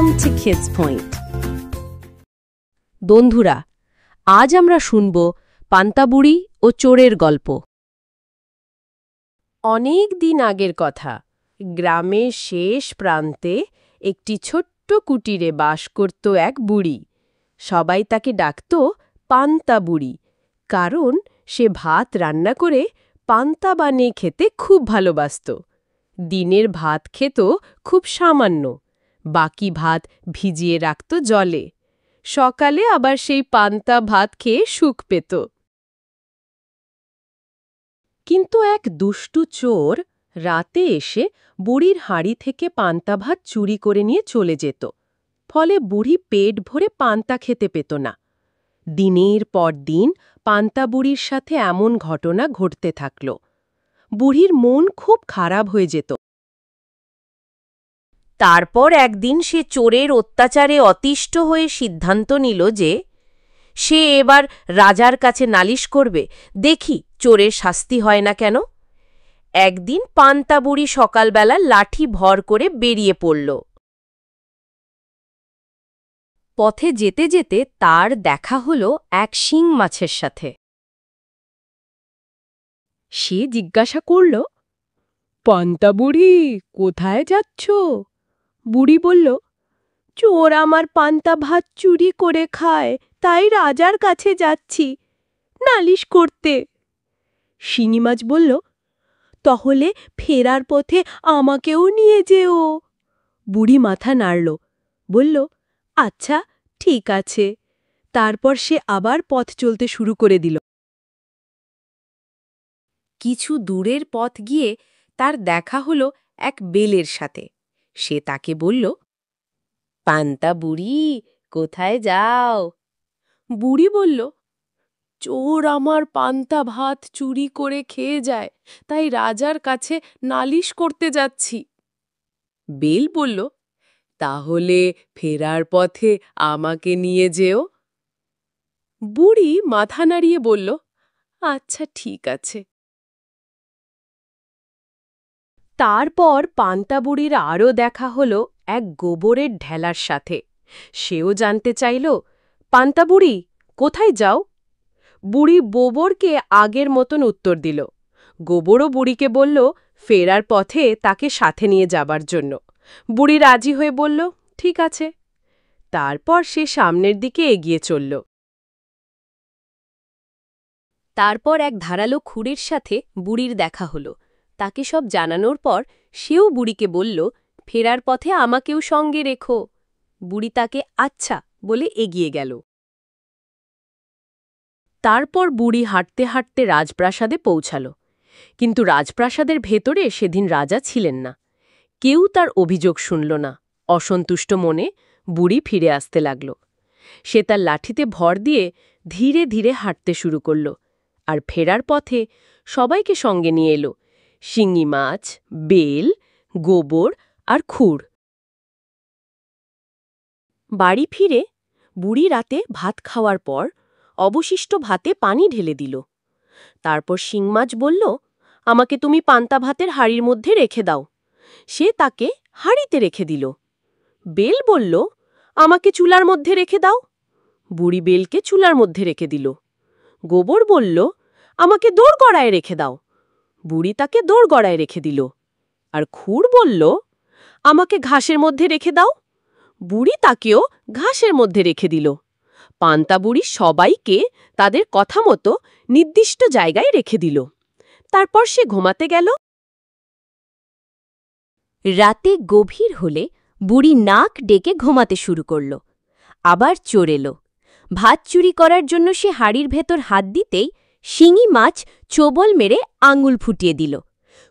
Welcome to Kids Point. বন্ধুরা, আজ আমরা শুনব পান্তাবুড়ি ও চোরের গল্প। অনেক দিন আগের কথা, গ্রামের শেষ প্রান্তে একটি ছোট্ট কুটিরে বাস করত এক বুড়ি। সবাই তাকে ডাকত পান্তাবুড়ি, কারণ সে ভাত রান্না করে পান্তা বানিয়ে খেতে খুব ভালোবাসত। দিনের ভাত খেত খুব সামান্য, বাকি ভাত ভিজিয়ে রাখত জলে। সকালে আবার সেই পান্তা ভাত খেয়ে সুখ পেত। কিন্তু এক দুষ্টু চোর রাতে এসে বুড়ির হাঁড়ি থেকে পান্তা ভাত চুরি করে নিয়ে চলে যেত। ফলে বুড়ি পেট ভরে পান্তা খেতে পেত না। দিনের পর দিন পান্তা বুড়ির সাথে এমন ঘটনা ঘটতে থাকল। বুড়ির মন খুব খারাপ হয়ে যেত। তারপর একদিন সে চোরের অত্যাচারে অতিষ্ঠ হয়ে সিদ্ধান্ত নিল যে সে এবার রাজার কাছে নালিশ করবে, দেখি চোরের শাস্তি হয় না কেন। একদিন পান্তা বুড়ি সকালবেলা লাঠি ভর করে বেরিয়ে পড়ল। পথে যেতে যেতে তার দেখা হল এক শিং মাছের সাথে। সে জিজ্ঞাসা করল, পান্তা বুড়ি, কোথায় যাচ্ছ? বুড়ি বলল, চোর আমার পান্তা ভাত চুরি করে খায়, তাই রাজার কাছে যাচ্ছি নালিশ করতে। শিঙি মাছ বলল, তাহলে ফেরার পথে আমাকেও নিয়ে যেও। বুড়ি মাথা নাড়ল, বলল, আচ্ছা ঠিক আছে। তারপর সে আবার পথ চলতে শুরু করে দিল। কিছু দূরের পথ গিয়ে তার দেখা হলো এক বেলের সাথে। সে তাকে বলল, পান্তা বুড়ি, কোথায় যাও? বুড়ি বলল, চোর আমার পান্তা ভাত চুরি করে খেয়ে যায়, তাই রাজার কাছে নালিশ করতে যাচ্ছি। বেল বলল, তাহলে ফেরার পথে আমাকে নিয়ে যেও। বুড়ি মাথা নাড়িয়ে বলল, আচ্ছা ঠিক আছে। তারপর পান্তা বুড়ির আরও দেখা হলো এক গোবরের ঢেলার সাথে। সেও জানতে চাইল, পান্তা বুড়ি, কোথায় যাও? বুড়ি গোবরকে আগের মতন উত্তর দিল। গোবরও বুড়িকে বলল ফেরার পথে তাকে সাথে নিয়ে যাবার জন্য। বুড়ি রাজি হয়ে বলল, ঠিক আছে। তারপর সে সামনের দিকে এগিয়ে চলল। তারপর এক ধারালো খুঁড়ির সাথে বুড়ির দেখা হলো। তাকে সব জানানোর পর সেও বুড়িকে বলল, ফেরার পথে আমাকেও সঙ্গে রেখো। বুড়ি তাকে আচ্ছা বলে এগিয়ে গেল। তারপর বুড়ি হাঁটতে হাঁটতে রাজপ্রাসাদে পৌঁছাল। কিন্তু রাজপ্রাসাদের ভেতরে সেদিন রাজা ছিলেন না। কেউ তার অভিযোগ শুনল না। অসন্তুষ্ট মনে বুড়ি ফিরে আসতে লাগল। সে তার লাঠিতে ভর দিয়ে ধীরে ধীরে হাঁটতে শুরু করল। আর ফেরার পথে সবাইকে সঙ্গে নিয়ে এলো, শিঙি মাছ, বেল, গোবর আর খুর। বাড়ি ফিরে বুড়ি রাতে ভাত খাওয়ার পর অবশিষ্ট ভাতে পানি ঢেলে দিল। তারপর শিং মাছ বলল, আমাকে তুমি পান্তা ভাতের হাঁড়ির মধ্যে রেখে দাও। সে তাকে হাঁড়িতে রেখে দিল। বেল বলল, আমাকে চুলার মধ্যে রেখে দাও। বুড়ি বেলকে চুলার মধ্যে রেখে দিল। গোবর বলল, আমাকে দোরগড়ায় রেখে দাও। বুড়ি তাকে দোরগড়ায় রেখে দিল। আর খুর বলল, আমাকে ঘাসের মধ্যে রেখে দাও। বুড়ি তাকেও ঘাসের মধ্যে রেখে দিল। পান্তা বুড়ি সবাইকে তাদের কথা মতো নির্দিষ্ট জায়গায় রেখে দিল। তারপর সে ঘুমাতে গেল। রাতে গভীর হলে বুড়ি নাক ডেকে ঘুমাতে শুরু করল। আবার চোর এলো। ভাত চুরি করার জন্য সে হাঁড়ির ভেতর হাত দিতেই শিঙি মাছ চোবল মেরে আঙুল ফুটিয়ে দিল।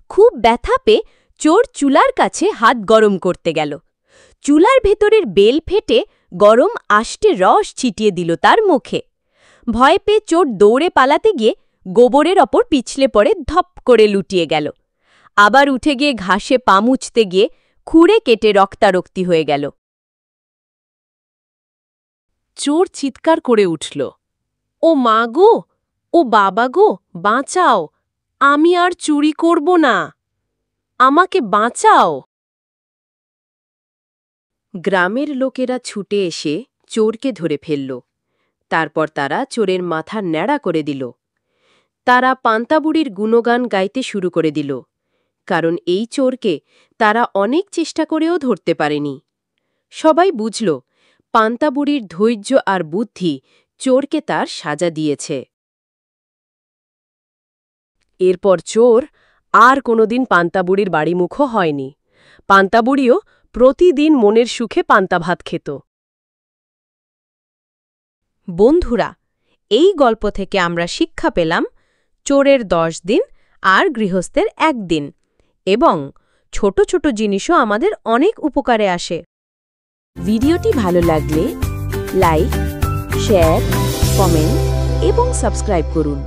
খুব ব্যথা পেয়ে চোর চুলার কাছে হাত গরম করতে গেল। চুলার ভেতরের বেল ফেটে গরম আষ্টে রস ছিটিয়ে দিল তার মুখে। ভয় পেয়ে চোর দৌড়ে পালাতে গিয়ে গোবরের ওপর পিছলে পড়ে ধপ করে লুটিয়ে গেল। আবার উঠে গিয়ে ঘাসে পা মুছতে গিয়ে খুঁড়ে কেটে রক্তারক্তি হয়ে গেল। চোর চিৎকার করে উঠল, ও মা গো, ও বাবা গো, বাঁচাও, আমি আর চুরি করব না, আমাকে বাঁচাও। গ্রামের লোকেরা ছুটে এসে চোরকে ধরে ফেলল। তারপর তারা চোরের মাথা ন্যাড়া করে দিল। তারা পান্তাবুড়ির গুণগান গাইতে শুরু করে দিল, কারণ এই চোরকে তারা অনেক চেষ্টা করেও ধরতে পারেনি। সবাই বুঝল পান্তাবুড়ির ধৈর্য আর বুদ্ধি চোরকে তার সাজা দিয়েছে। এরপর চোর আর কোনোদিন পান্তাবুড়ির বাড়িমুখো হয়নি। পান্তাবুড়িও প্রতিদিন মনের সুখে পান্তা ভাত খেত। বন্ধুরা, এই গল্প থেকে আমরা শিক্ষা পেলাম চোরের 10 দিন আর গৃহস্থের 1 দিন, এবং ছোট ছোট জিনিসও আমাদের অনেক উপকারে আসে। ভিডিওটি ভালো লাগলে লাইক, শেয়ার, কমেন্ট এবং সাবস্ক্রাইব করুন।